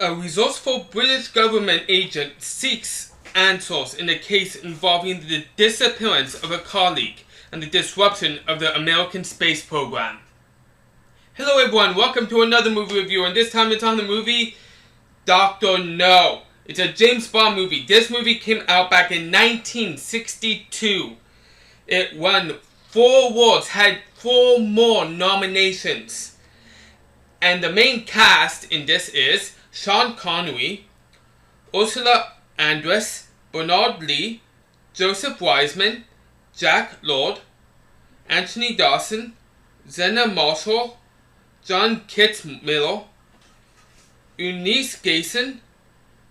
A resourceful British government agent seeks answers in a case involving the disappearance of a colleague and the disruption of the American space program. Hello everyone, welcome to another movie review, and this time it's on the movie Dr. No. It's a James Bond movie. This movie came out back in 1962. It won 4 awards, had 4 more nominations. And the main cast in this is Sean Connery, Ursula Andress, Bernard Lee, Joseph Wiseman, Jack Lord, Anthony Dawson, Zena Marshall, John Kitzmiller, Eunice Gayson,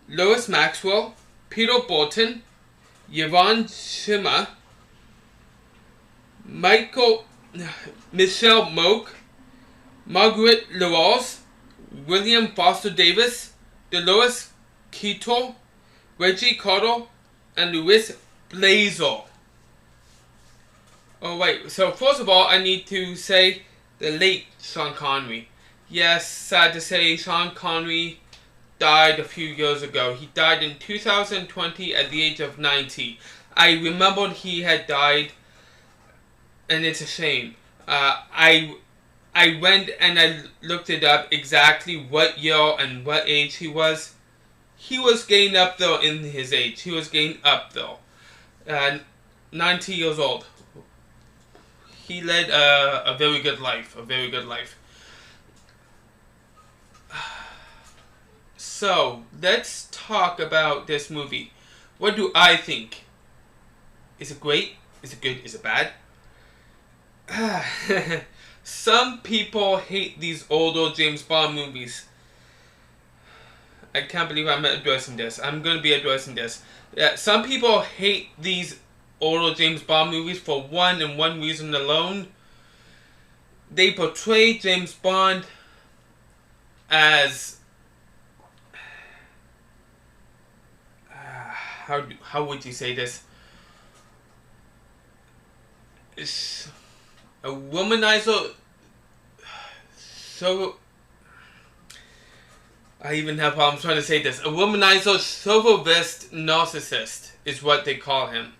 Lois Maxwell, Peter Bolton, Yvonne Schimmer, Michelle Moak, Margaret LaRose, William Foster Davis, Dolores Keto, Reggie Carter, and Louis Blazer. Oh wait, so first of all I need to say the late Sean Connery. Yes, sad to say, Sean Connery died a few years ago. He died in 2020 at the age of 90. I remembered he had died, and it's a shame. I went and I looked it up exactly what year and what age he was. He was getting up there in his age. He was getting up there. 90 years old. He led a very good life. A very good life. So, let's talk about this movie. What do I think? Is it great? Is it good? Is it bad? Some people hate these older James Bond movies. I can't believe I'm addressing this. I'm going to be addressing this. Some people hate these older James Bond movies for one and one reason alone. They portray James Bond as how would you say this? It's a womanizer. So I even have problems trying to say this. A womanizer, chauvinist narcissist is what they call him.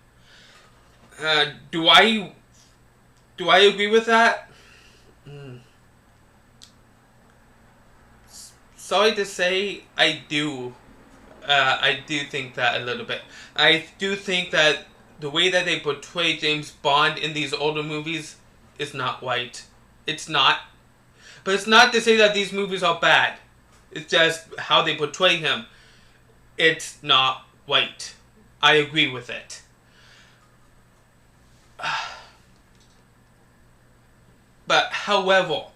Do I agree with that? Sorry to say, I do. I do think that a little bit. I do think that the way that they portray James Bond in these older movies is not right. It's not. But it's not to say that these movies are bad. It's just how they portray him. It's not right. I agree with it. But however,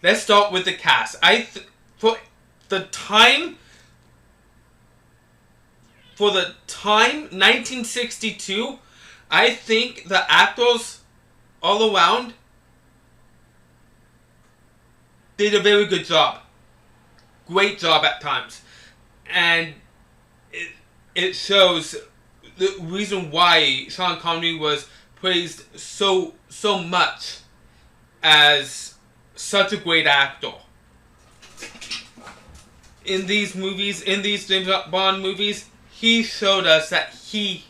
let's start with the cast. For the time, 1962, I think the actors all around did a very good job. Great job at times. And it shows the reason why Sean Connery was praised so much as such a great actor. In these movies, in these James Bond movies, he showed us that he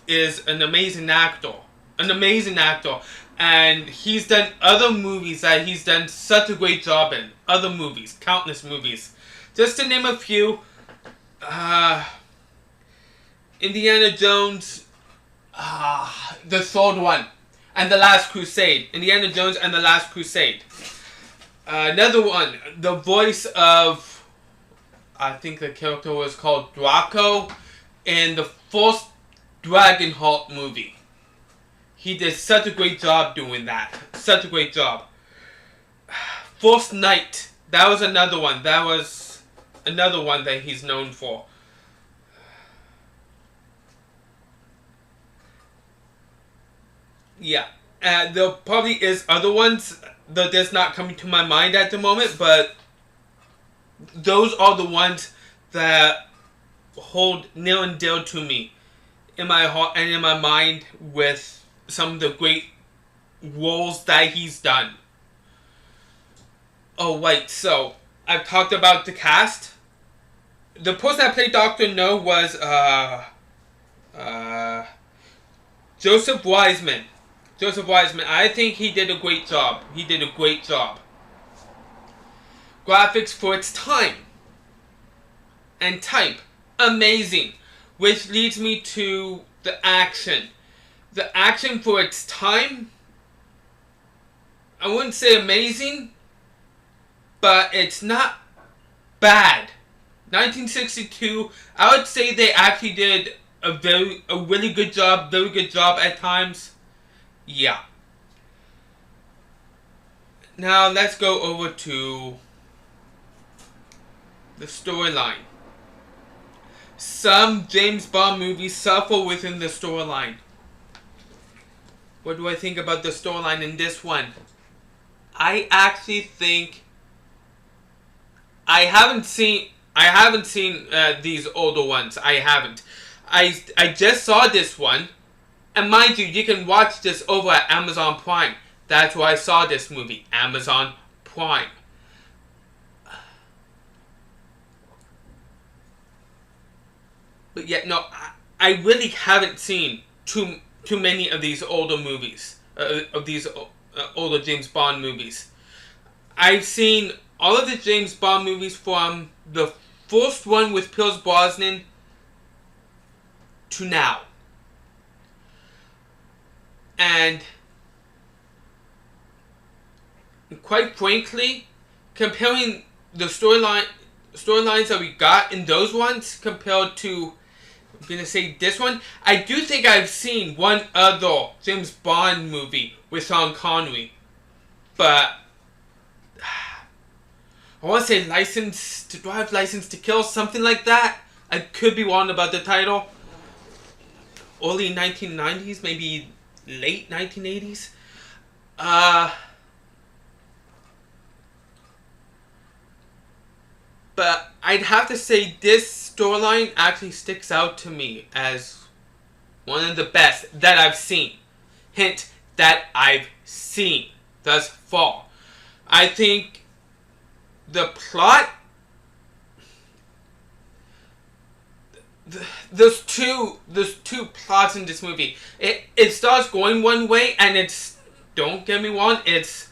is an amazing actor. An amazing actor. And he's done other movies that he's done such a great job in. Other movies. Countless movies. Just to name a few. Indiana Jones. The Third One. And The Last Crusade. Indiana Jones and The Last Crusade. Another one. The voice of... I think the character was called Draco in the first Dragonheart movie. He did such a great job doing that. Such a great job. First Night. That was another one. That was another one that he's known for. Yeah. There probably is other ones that that's not coming to my mind at the moment, but those are the ones that hold near and dear to me in my heart and in my mind with some of the great roles that he's done. Oh, wait, so I've talked about the cast. the person that played Dr. No was uh, Joseph Wiseman. Joseph Wiseman. I think he did a great job. He did a great job. Graphics for its time and type, amazing. Which leads me to the action. The action for its time, I wouldn't say amazing, but it's not bad. 1962, I would say they actually did a really good job, very good job at times. Yeah. Now let's go over to the storyline. Some James Bond movies suffer within the storyline. What do I think about the storyline in this one? I actually think I haven't seen these older ones. I haven't. I just saw this one, and mind you, you can watch this over at Amazon Prime. That's where I saw this movie, Amazon Prime. But yet, no, I really haven't seen too many of these older movies, older James Bond movies. I've seen all of the James Bond movies from the first one with Pierce Brosnan to now. And quite frankly, comparing the storylines that we got in those ones compared to, I'm gonna say this one, I do think I've seen one other James Bond movie with Sean Connery, but I want to say License to Drive, License to Kill, something like that. I could be wrong about the title. Early 1990s, maybe late 1980s. But I'd have to say this storyline actually sticks out to me as one of the best that I've seen. Hint, that I've seen thus far. I think the plot, there's two plots in this movie. It starts going one way, and it's, don't get me wrong, it's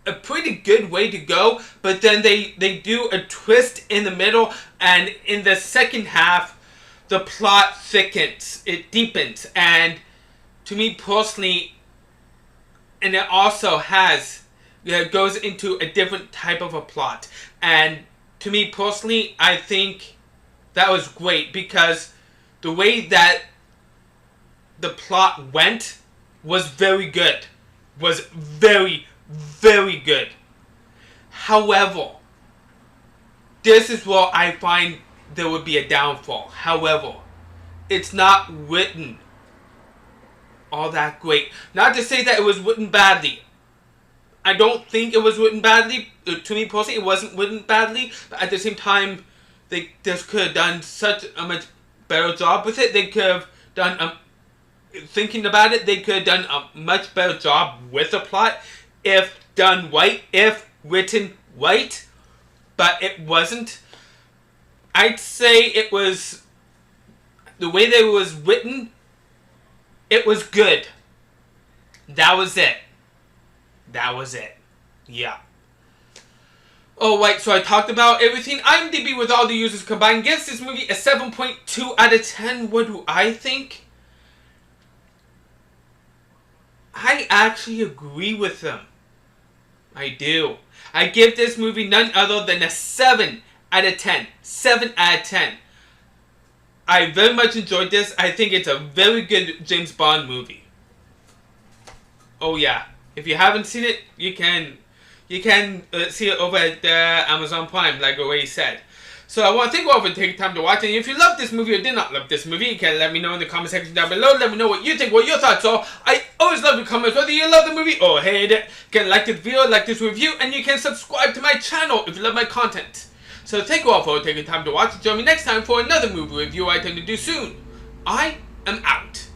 a pretty good way to go, but then they do a twist in the middle, and in the second half, the plot thickens, it deepens, and to me personally, and it also goes into a different type of a plot, and to me personally, I think that was great, because the way that the plot went was very good, was very, very good. However, this is where I find there would be a downfall. However, it's not written all that great. Not to say that it was written badly. I don't think it was written badly. To me personally, it wasn't written badly. But at the same time, they just could have done such a much better job with it. They could have done, thinking about it, they could have done a much better job with the plot if done right, if written right. But it wasn't. I'd say it was, the way that it was written, it was good. That was it. That was it. Yeah. Alright, so I talked about everything. IMDb with all the users combined gives this movie a 7.2 out of 10. What do I think? I actually agree with them. I do. I give this movie none other than a 7 out of 10. 7 out of 10. I very much enjoyed this. I think it's a very good James Bond movie. Oh yeah. If you haven't seen it, you can see it over at Amazon Prime, like I already said. So I want to thank you all for taking time to watch. And if you love this movie or did not love this movie, you can let me know in the comment section down below. Let me know what you think, what your thoughts are. I always love your comments, whether you love the movie or hate it. You can like this video, like this review, and you can subscribe to my channel if you love my content. So thank you all for taking time to watch. Join me next time for another movie review I intend to do soon. I am out.